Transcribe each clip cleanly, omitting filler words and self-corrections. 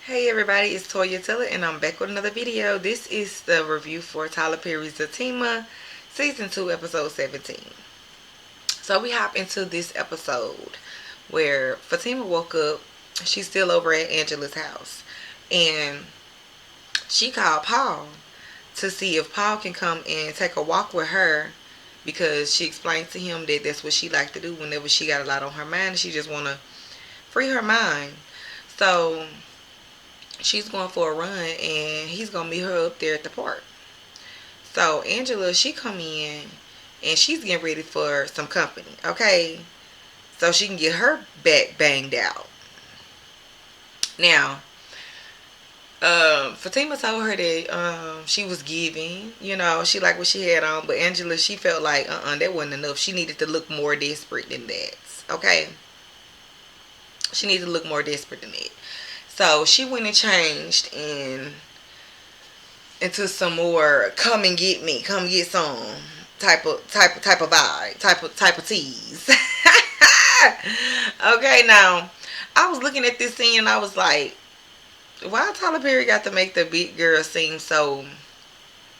Hey everybody, it's Toya Tiller and I'm back with another video. This is the review for Tyler Perry's Zatima, Season 2, Episode 17. So we hop into this episode where Fatima woke up. She's still over at Angela's house. And she called Paul to see if Paul can come and take a walk with her because she explained to him that that's what she liked to do whenever she got a lot on her mind. She just want to free her mind. So she's going for a run and he's gonna meet her up there at the park. So Angela, she come in and she's getting ready for some company, okay? So she can get her back banged out. Now, Fatima told her that she was giving, she liked what she had on, but Angela, she felt like that wasn't enough. She needed to look more desperate than that. Okay? She needed to look more desperate than that. So she went and changed into some more come and get me, come get some type of vibe, type of tease. Okay, now I was looking at this scene and I was like, why Tyler Perry got to make the big girl seem so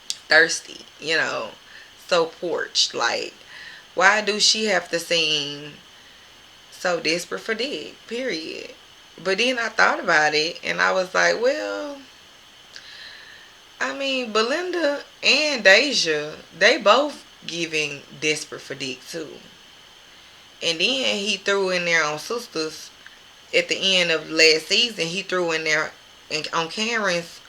thirsty, so porched? Like, why do she have to seem so desperate for dick? Period. But then I thought about it and I was like, well, I mean, Belinda and Deja, they both giving desperate for dick too. And then he threw in there on Sisters at the end of last season. He threw in there on Karen's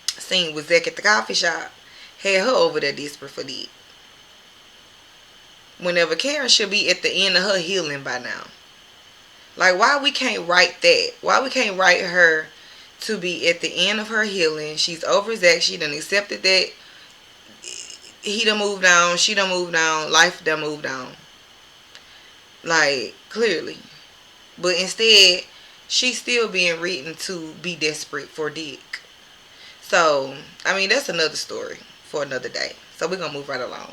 scene with Zach at the coffee shop. Had her over there desperate for dick. Whenever Karen should be at the end of her healing by now. Like, why we can't write that? Why we can't write her to be at the end of her healing? She's over Zach. She done accepted that he done moved on. She done moved on. Life done moved on. Like, clearly. But instead, she's still being written to be desperate for dick. So, I mean, that's another story for another day. So we're going to move right along.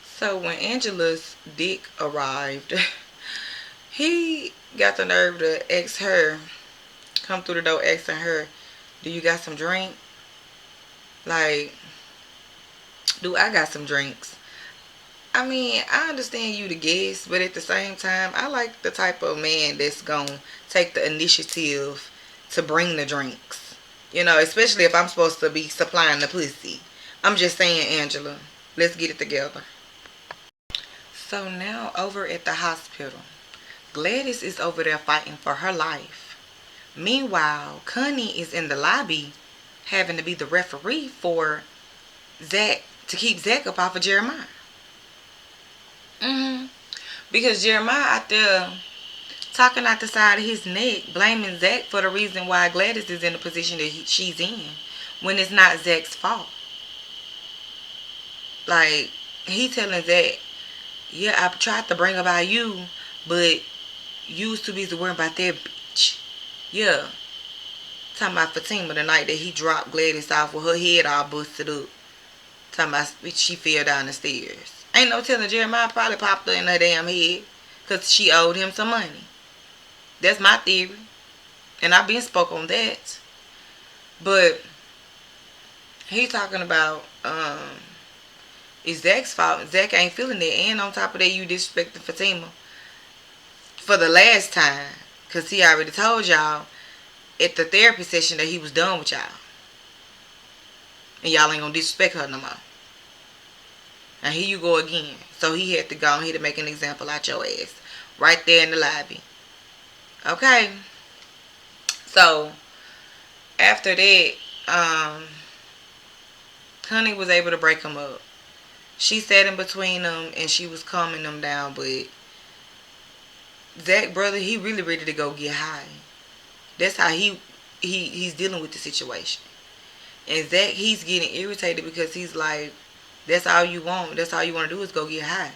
So when Angela's dick arrived, he got the nerve to ask her, come through the door asking her, do you got some drink? Like, do I got some drinks? I mean, I understand you the guest, but at the same time, I like the type of man that's gonna take the initiative to bring the drinks. Especially if I'm supposed to be supplying the pussy. I'm just saying, Angela, let's get it together. So now over at the hospital, Gladys is over there fighting for her life. Meanwhile, Connie is in the lobby having to be the referee for Zach to keep Zach up off of Jeremiah. Because Jeremiah out there talking out the side of his neck, blaming Zach for the reason why Gladys is in the position that she's in, when it's not Zach's fault. Like, he telling Zach, yeah, I tried to bring about you, but you was too busy worrying about that bitch. Yeah. Talking about Fatima the night that he dropped Gladys off with her head all busted up. Talking about she fell down the stairs. Ain't no telling, Jeremiah probably popped her in her damn head because she owed him some money. That's my theory. And I've been spoke on that. But he's talking about it's Zach's fault. Zach ain't feeling it. And on top of that, you disrespecting Fatima for the last time. Because he already told y'all at the therapy session that he was done with y'all. And y'all ain't gonna disrespect her no more. And here you go again. So he had to go ahead and make an example out your ass. Right there in the lobby. Okay. So, after that, Honey was able to break them up. She sat in between them and she was calming them down. But Zach, brother, he really ready to go get high. That's how he's dealing with the situation. And Zach, he's getting irritated because he's like, that's all you want. That's all you want to do is go get high.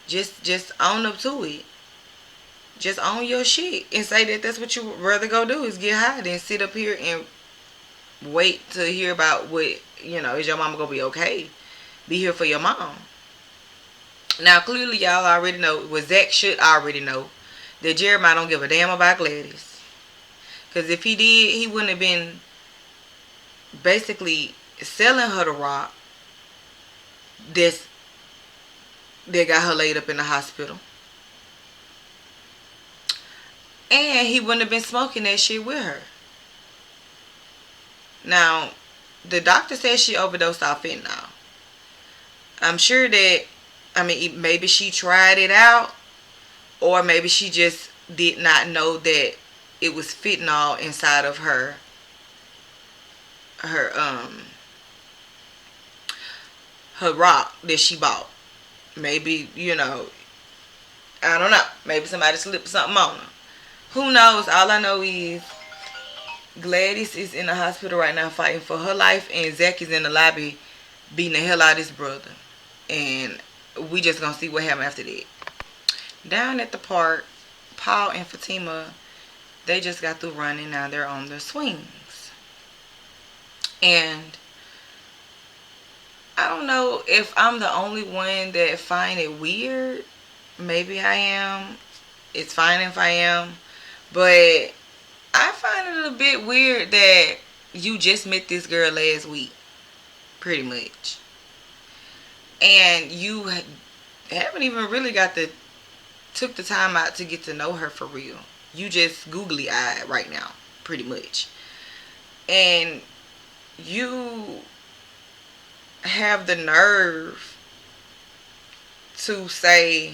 Just own up to it. Just own your shit and say that that's what you would rather go do is get high than sit up here and wait to hear about what, is your mama going to be okay? Be here for your mom. Now, clearly, y'all already know, well, Zach should already know that Jeremiah don't give a damn about Gladys. Because if he did, he wouldn't have been basically selling her the rock that's, that got her laid up in the hospital. And he wouldn't have been smoking that shit with her. Now, the doctor says she overdosed off fentanyl. I'm sure that, I mean, maybe she tried it out, or maybe she just did not know that it was fentanyl inside of her her rock that she bought. Maybe, I don't know. Maybe somebody slipped something on her. Who knows? All I know is Gladys is in the hospital right now fighting for her life, and Zach is in the lobby beating the hell out of his brother. And we just gonna see what happens after that. Down at the park, Paul and Fatima, they just got through running. Now they're on their swings. And I don't know if I'm the only one that find it weird. Maybe I am. It's fine if I am. But I find it a bit weird that you just met this girl last week. Pretty much. And you haven't even really took the time out to get to know her for real. You just googly eyed right now. Pretty much. And you have the nerve to say,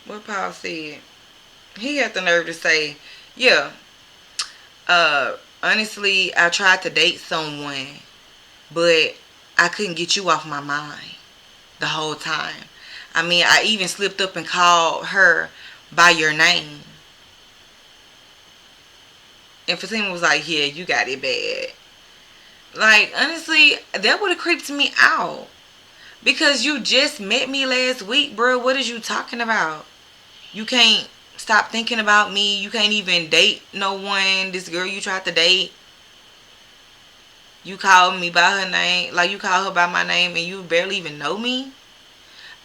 what Paul said. He had the nerve to say, yeah, honestly, I tried to date someone, but I couldn't get you off my mind the whole time. I mean, I even slipped up and called her by your name. And Fatima was like, yeah, you got it bad. Like, honestly, that would have creeped me out. Because you just met me last week, bro. What is you talking about? You can't stop thinking about me. You can't even date no one. This girl you tried to date, you called me by her name. Like, you call her by my name and you barely even know me.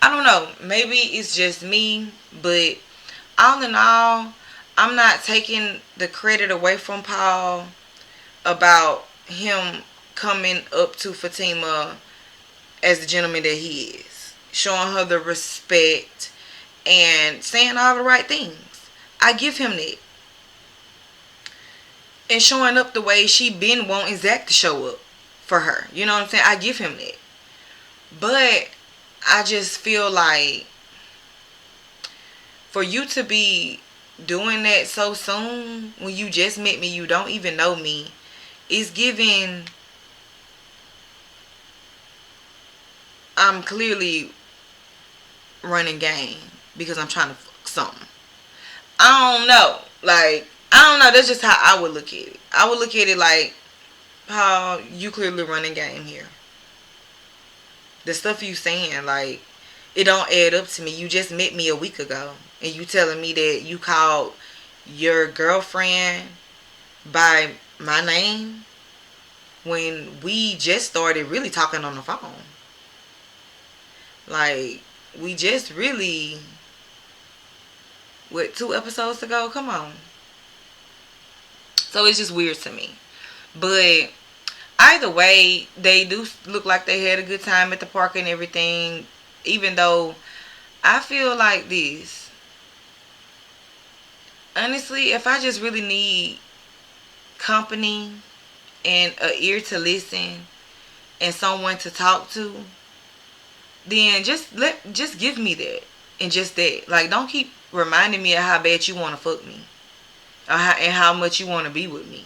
I don't know. Maybe it's just me. But all in all, I'm not taking the credit away from Paul about him coming up to Fatima as the gentleman that he is, showing her the respect and saying all the right things. I give him that. And showing up the way she been wanting Zach to show up for her. You know what I'm saying? I give him that. But I just feel like for you to be doing that so soon, when you just met me, you don't even know me, it's giving, I'm clearly running game because I'm trying to fuck something. I don't know. Like, I don't know. That's just how I would look at it. I would look at it like, how you clearly running game here. The stuff you saying, like, it don't add up to me. You just met me a week ago, and you telling me that you called your girlfriend by my name when we just started really talking on the phone. Like, we just really, what, 2 episodes ago? Come on. So it's just weird to me. But either way, they do look like they had a good time at the park and everything. Even though I feel like this. Honestly, if I just really need company and an ear to listen and someone to talk to, then just give me that. And just that. Like, don't keep reminding me of how bad you want to fuck me. And how much you want to be with me.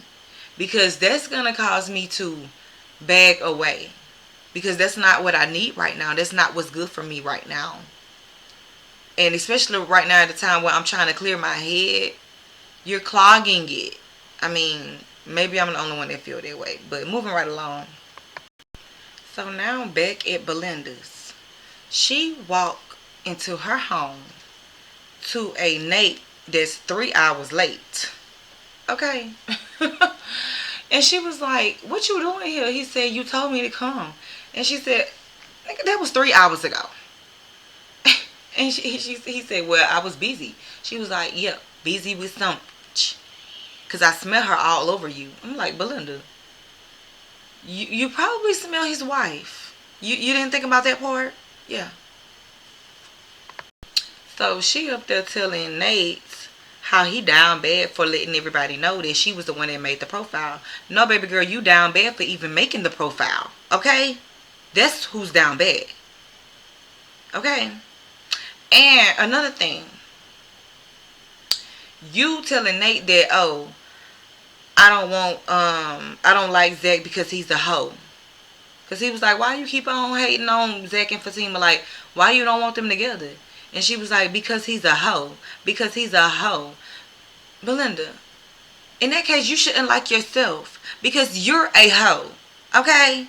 Because that's going to cause me to back away. Because that's not what I need right now. That's not what's good for me right now. And especially right now at the time where I'm trying to clear my head, you're clogging it. I mean, maybe I'm the only one that feel that way. But moving right along. So now back at Belinda's. She walked into her home to a Nate that's 3 hours late. Okay. And she was like, what you doing here? He said, you told me to come. And she said, nigga, that was 3 hours ago. And he said, well, I was busy. She was like, yeah, busy with something. Because I smell her all over you. I'm like, Belinda, you probably smell his wife. You didn't think about that part? Yeah. So she up there telling Nate how he down bad for letting everybody know that she was the one that made the profile. No, baby girl, you down bad for even making the profile. Okay? That's who's down bad. Okay? And another thing, you telling Nate that, oh, I don't like Zach because he's a hoe. Because he was like, why you keep on hating on Zach and Fatima? Like, why you don't want them together? And she was like, because he's a hoe. Because he's a hoe. Belinda, in that case, you shouldn't like yourself. Because you're a hoe. Okay?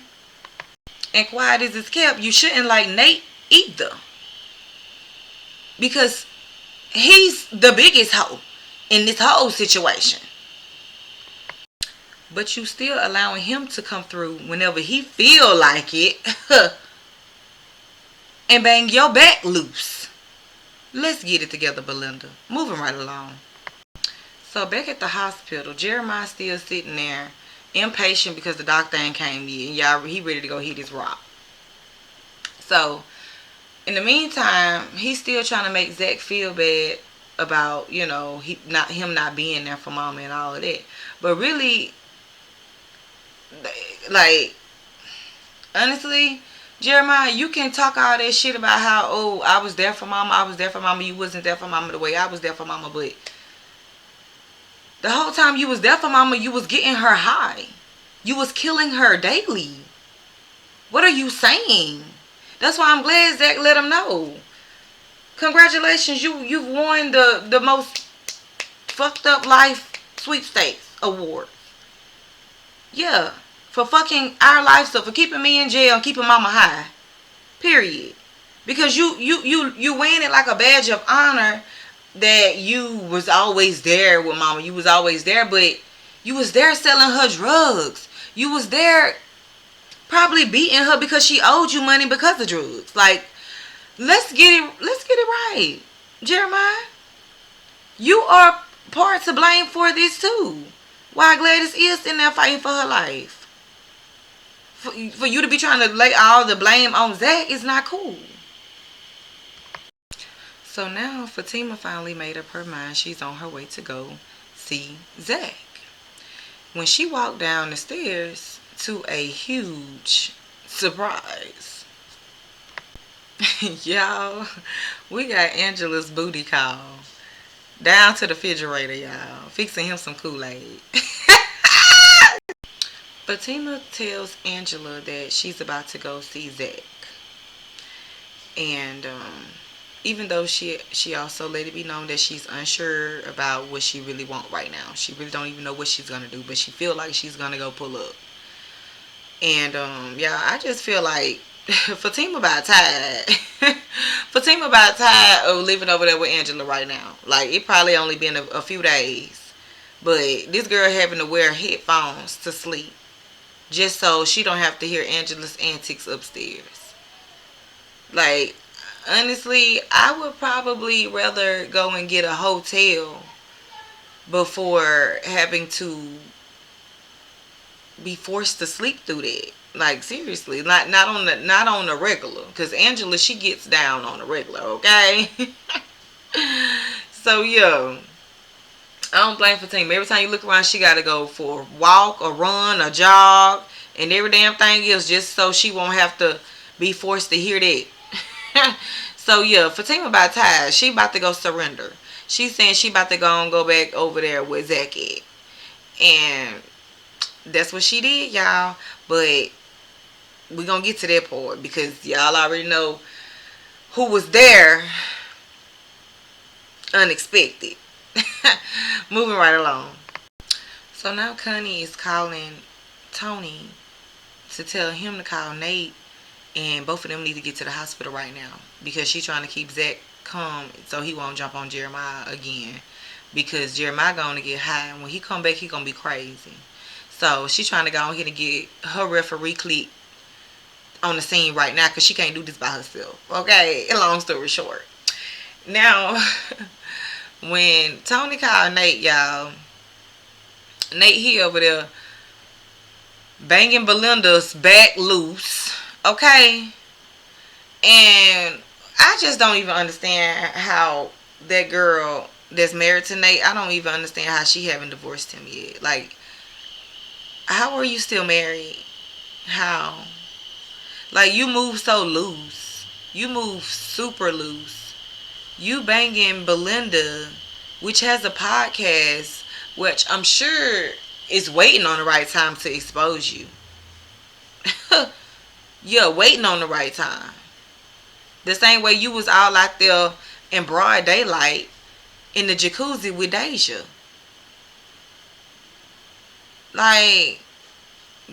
And quiet as it's kept, you shouldn't like Nate either. Because he's the biggest hoe in this whole situation. But you still allowing him to come through whenever he feel like it and bang your back loose. Let's get it together, Belinda. Moving right along. So back at the hospital, Jeremiah still sitting there, impatient because the doctor ain't came yet. And y'all, he ready to go hit his rock. So in the meantime, he's still trying to make Zach feel bad about, him not being there for mama and all of that. But really, like, honestly, Jeremiah, you can talk all that shit about how, oh, I was there for mama, you wasn't there for mama the way I was there for mama, but the whole time you was there for mama, you was getting her high. You was killing her daily. What are you saying? That's why I'm glad Zach let him know. Congratulations, you've won the most fucked up life sweepstakes award. Yeah, for fucking our lives up, for keeping me in jail and keeping mama high. Period. Because you wearing it like a badge of honor that you was always there with mama. You was always there, but you was there selling her drugs. You was there probably beating her because she owed you money because of drugs. Like, let's get it right. Jeremiah, you are part to blame for this too. Why Gladys is in there fighting for her life. For you to be trying to lay all the blame on Zach is not cool. So now Fatima finally made up her mind. She's on her way to go see Zach. When she walked down the stairs, to a huge surprise, y'all, we got Angela's booty call. Down to the refrigerator, y'all. Fixing him some Kool-Aid. Fatima tells Angela that she's about to go see Zach. And even though she also let it be known that she's unsure about what she really want right now. She really don't even know what she's going to do. But she feel like she's going to go pull up. And yeah, I just feel like Fatima about tired. Fatima about tired of living over there with Angela right now. Like, it probably only been a few days. But this girl having to wear headphones to sleep. Just so she don't have to hear Angela's antics upstairs. Like, honestly, I would probably rather go and get a hotel before having to be forced to sleep through that. Like, seriously, not on the regular, because Angela, she gets down on the regular, okay? So yeah, I don't blame Fatima. Every time you look around, she got to go for a walk, a run, a jog, and every damn thing else, just so she won't have to be forced to hear that. So yeah, Fatima about tired. She about to go surrender. She's saying she about to go back over there with Zach at. And that's what she did, y'all. But we're going to get to that part because y'all already know who was there unexpected. Moving right along. So now Connie is calling Tony to tell him to call Nate, and both of them need to get to the hospital right now because she's trying to keep Zach calm so he won't jump on Jeremiah again, because Jeremiah going to get high, and when he come back, he going to be crazy. So she's trying to go on here and get her referee clique on the scene right now because she can't do this by herself. Okay, long story short. Now, when Tony called Nate, y'all, Nate he over there banging Belinda's back loose, okay? And I just don't even understand how that girl that's married to Nate, I don't even understand how she haven't divorced him yet. Like, how are you still married? How? Like, you move so loose. You move super loose. You banging Belinda, which has a podcast, which I'm sure is waiting on the right time to expose you. Yeah, waiting on the right time. The same way you was all out there in broad daylight in the jacuzzi with Deja. Like,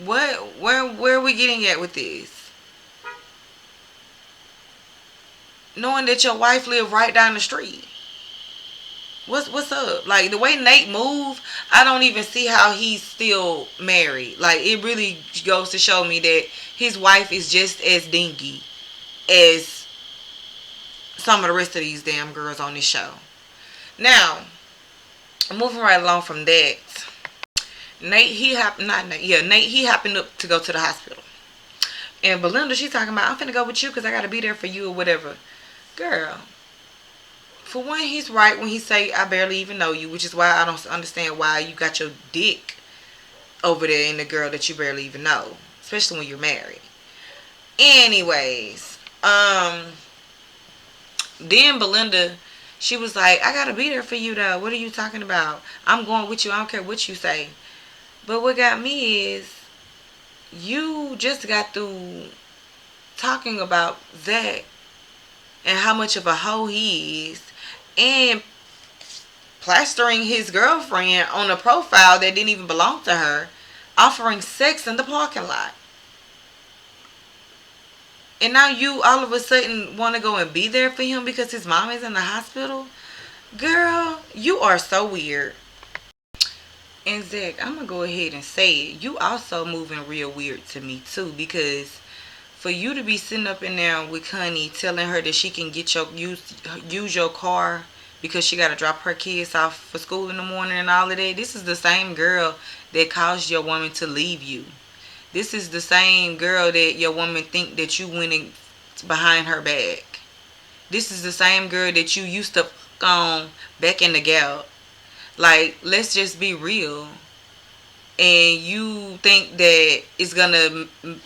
what? Where are we getting at with this? Knowing that your wife lived right down the street. What's up? Like the way Nate moved, I don't even see how he's still married. Like it really goes to show me that his wife is just as dingy as some of the rest of these damn girls on this show. Now, moving right along from that, Nate he happened to go to the hospital, and Belinda she talking about I'm finna go with you because I gotta be there for you or whatever. Girl, for one, he's right when he say I barely even know you, which is why I don't understand why you got your dick over there in the girl that you barely even know, especially when you're married. Anyways, then Belinda, she was like, I gotta be there for you though. What are you talking about? I'm going with you. I don't care what you say. But what got me is you just got through talking about Zach and how much of a hoe he is, and plastering his girlfriend on a profile that didn't even belong to her, offering sex in the parking lot. And now you all of a sudden want to go and be there for him because his mom is in the hospital? Girl, you are so weird. And Zach, I'm going to go ahead and say it. You also moving real weird to me too, because for you to be sitting up in there with Honey telling her that she can use your car because she got to drop her kids off for school in the morning and all of that. This is the same girl that caused your woman to leave you. This is the same girl that your woman think that you went in behind her back. This is the same girl that you used to fuck on back in the gap. Like, let's just be real. And you think that it's gonna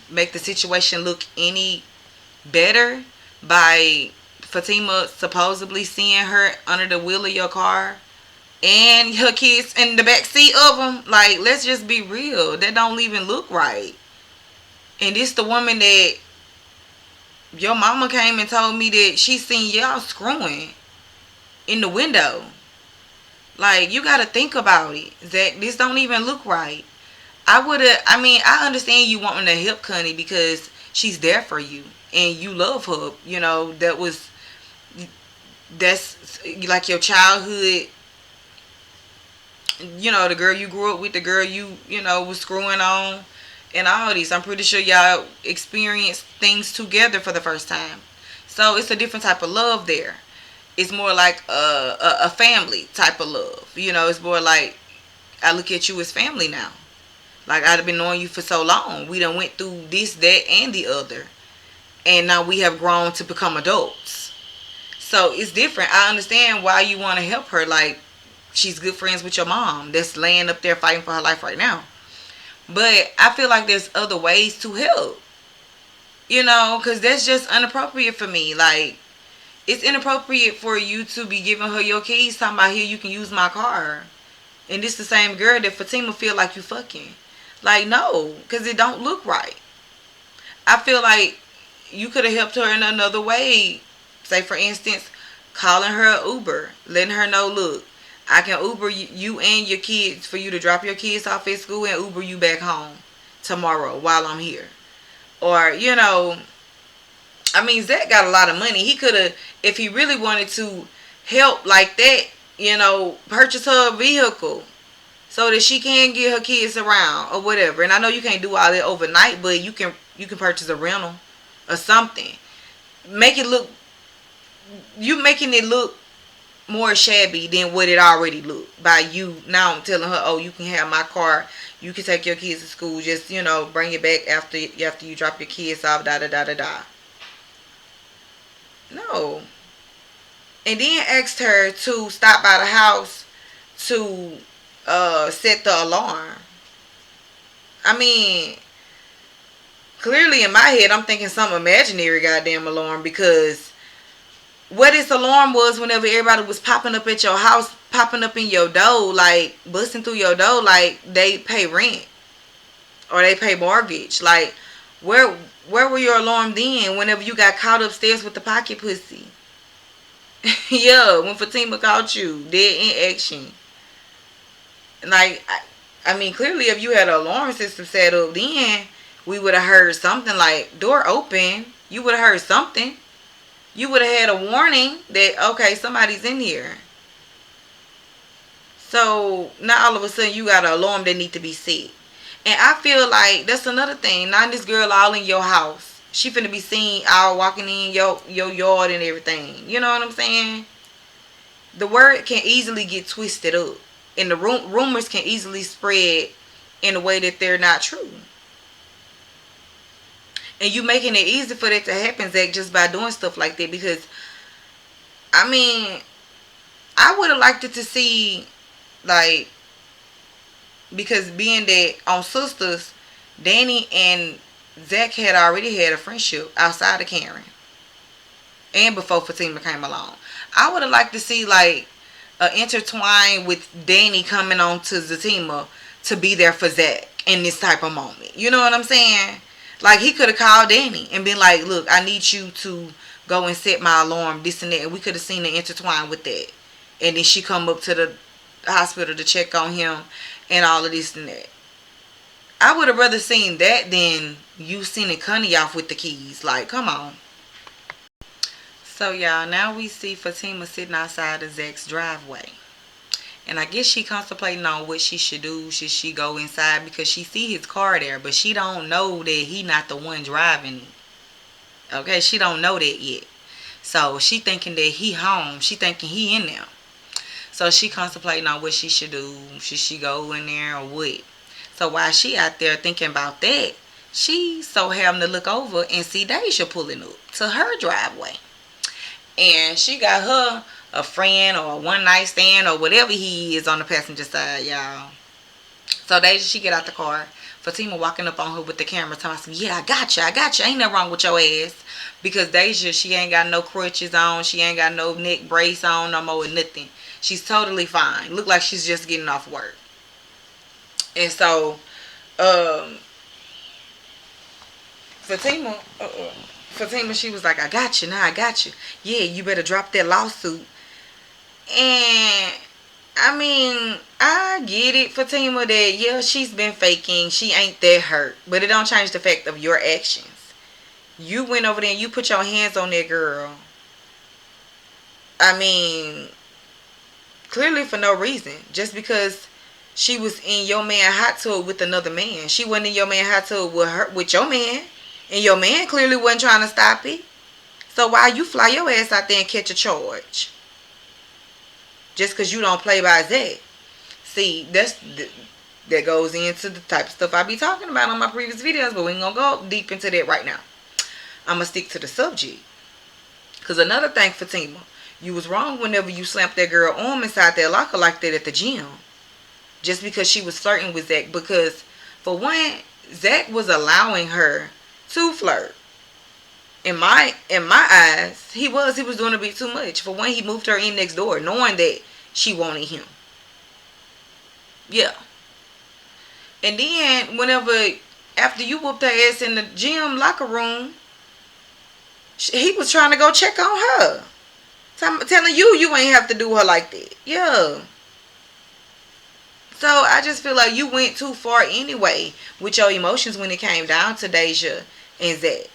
make the situation look any better by Fatima supposedly seeing her under the wheel of your car and her kids in the back seat of them? Like, let's just be real. That don't even look right. And this the woman that your mama came and told me that she seen y'all screwing in the window. Like, you gotta think about it, Zach. This don't even look right. I understand you wanting to help Connie because she's there for you and you love her. You know, that's like your childhood, you know, the girl you grew up with, the girl you know, was screwing on and all these. I'm pretty sure y'all experienced things together for the first time. So it's a different type of love there. It's more like a family type of love. You know, it's more like I look at you as family now. Like, I've been knowing you for so long. We done went through this, that, and the other. And now we have grown to become adults. So it's different. I understand why you want to help her. Like, she's good friends with your mom that's laying up there fighting for her life right now. But I feel like there's other ways to help. You know, because that's just inappropriate for me. Like, it's inappropriate for you to be giving her your keys talking about, here, you can use my car. And this the same girl that Fatima feel like you fucking. Like, no, because it don't look right. I feel like you could have helped her in another way. Say, for instance, calling her an Uber. Letting her know, look, I can Uber you and your kids for you to drop your kids off at school and Uber you back home tomorrow while I'm here. Or, you know, I mean, Zach got a lot of money. He could have, if he really wanted to help like that, you know, purchase her a vehicle so that she can get her kids around or whatever. And I know you can't do all that overnight, but you can purchase a rental or something. Make it look, you making it look more shabby than what it already looked by you now telling her, oh, you can have my car, you can take your kids to school, just, bring it back after you drop your kids off, da da da da da. No. And then asked her to stop by the house to set the alarm. I mean, clearly in my head I'm thinking some imaginary goddamn alarm, because what this alarm was, whenever everybody was popping up at your house, popping up in your door, like busting through your door, like they pay rent or they pay mortgage. Like, where where were your alarm then? Whenever you got caught upstairs with the pocket pussy, yeah, when Fatima caught you dead in action. Like, I mean, clearly if you had an alarm system set up, then we would have heard something like door open. You would have heard something. You would have had a warning that, okay, somebody's in here. So now all of a sudden you got an alarm that need to be set. And I feel like that's another thing. Now this girl all in your house, she finna be seen all walking in your yard and everything. You know what I'm saying? The word can easily get twisted up, and the rumors can easily spread in a way that they're not true. And you making it easy for that to happen, Zach, just by doing stuff like that. Because I mean, I would have liked it to see, like, because being that on Sisters, Danny and Zach had already had a friendship outside of Karen, and before Fatima came along. I would have liked to see, like, intertwine with Danny coming on to Zatima to be there for Zach in this type of moment. You know what I'm saying? Like, he could have called Danny and been like, look, I need you to go and set my alarm, this and that. And we could have seen the intertwine with that. And then she come up to the hospital to check on him and all of this and that. I would have rather seen that than you sending Connie off with the keys. Like, come on. So, y'all, now we see Fatima sitting outside of Zach's driveway. And I guess she contemplating on what she should do. Should she go inside? Because she see his car there, but she don't know that he not the one driving it. Okay, she don't know that yet. So she thinking that he home. She thinking he in there. So she contemplating on what she should do. Should she go in there or what? So while she out there thinking about that, she so having to look over and see Deja pulling up to her driveway. And she got her a friend or a one night stand or whatever he is on the passenger side, y'all. So she get out the car. Fatima walking up on her with the camera telling me, yeah, I got you. Ain't nothing wrong with your ass. Because Deja, she ain't got no crutches on. She ain't got no neck brace on no more, nothing. She's totally fine. Look like she's just getting off work. And so, Fatima, she was like, I got you. Now I got you. Yeah, you better drop that lawsuit. And I mean, I get it, Fatima, that yeah, she's been faking. She ain't that hurt. But it don't change the fact of your actions. You went over there and you put your hands on that girl. I mean, clearly for no reason. Just because she was in your man hot tub with another man. She wasn't in your man hot tub with your man. And your man clearly wasn't trying to stop it. So why you fly your ass out there and catch a charge? Just because you don't play by that. See, that goes into the type of stuff I be talking about on my previous videos. But we ain't going to go deep into that right now. I'm going to stick to the subject. Because another thing, Fatima, you was wrong whenever you slapped that girl arm inside that locker like that at the gym. Just because she was flirting with Zach. Because, for one, Zach was allowing her to flirt. In my eyes, he was doing a bit too much. For one, he moved her in next door, knowing that she wanted him. Yeah. And then, after you whooped her ass in the gym locker room, he was trying to go check on her. Telling you ain't have to do her like that. Yeah. So, I just feel like you went too far anyway with your emotions when it came down to Deja and Zach.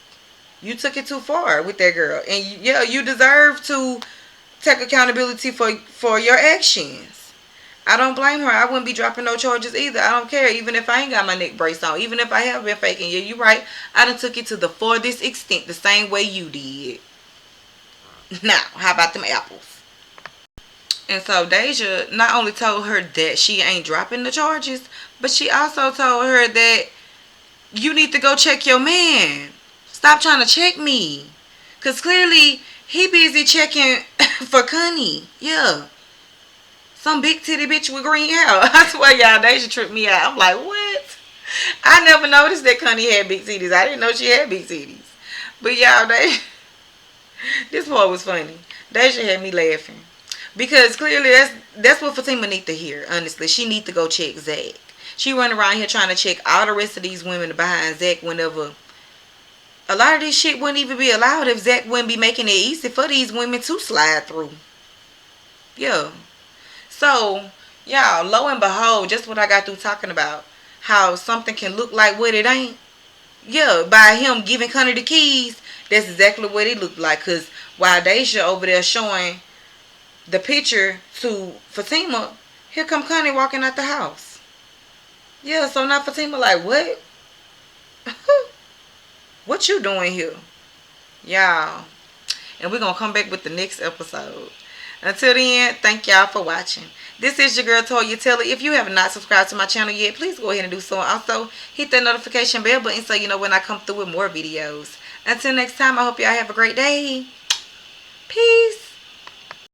You took it too far with that girl. And yeah, you deserve to take accountability for your actions. I don't blame her. I wouldn't be dropping no charges either. I don't care. Even if I ain't got my neck brace on. Even if I have been faking. Yeah, you right. I done took it to the farthest extent. The same way you did. Now, how about them apples? And so Deja not only told her that she ain't dropping the charges, but she also told her that you need to go check your man. Stop trying to check me. Because clearly he busy checking for Connie. Yeah. Some big titty bitch with green hair. I swear y'all, Deja tripped me out. I'm like, what? I never noticed that Connie had big titties. I didn't know she had big titties. But y'all, this part was funny. Deja had me laughing. Because clearly that's what Fatima need to hear, honestly. She need to go check Zach. She run around here trying to check all the rest of these women behind Zach whenever a lot of this shit wouldn't even be allowed if Zach wouldn't be making it easy for these women to slide through. Yeah. So, y'all, lo and behold, just what I got through talking about. How something can look like what it ain't. Yeah, by him giving Connie the keys, that's exactly what it looked like. Because while Deja over there showing the picture to Fatima, here come Connie walking out the house. Yeah, so now Fatima like, what? What you doing here? Y'all. And we're going to come back with the next episode. Until then, thank y'all for watching. This is your girl, Toya Taylor. If you have not subscribed to my channel yet, please go ahead and do so. Also, hit that notification bell button so you know when I come through with more videos. Until next time, I hope y'all have a great day. Peace.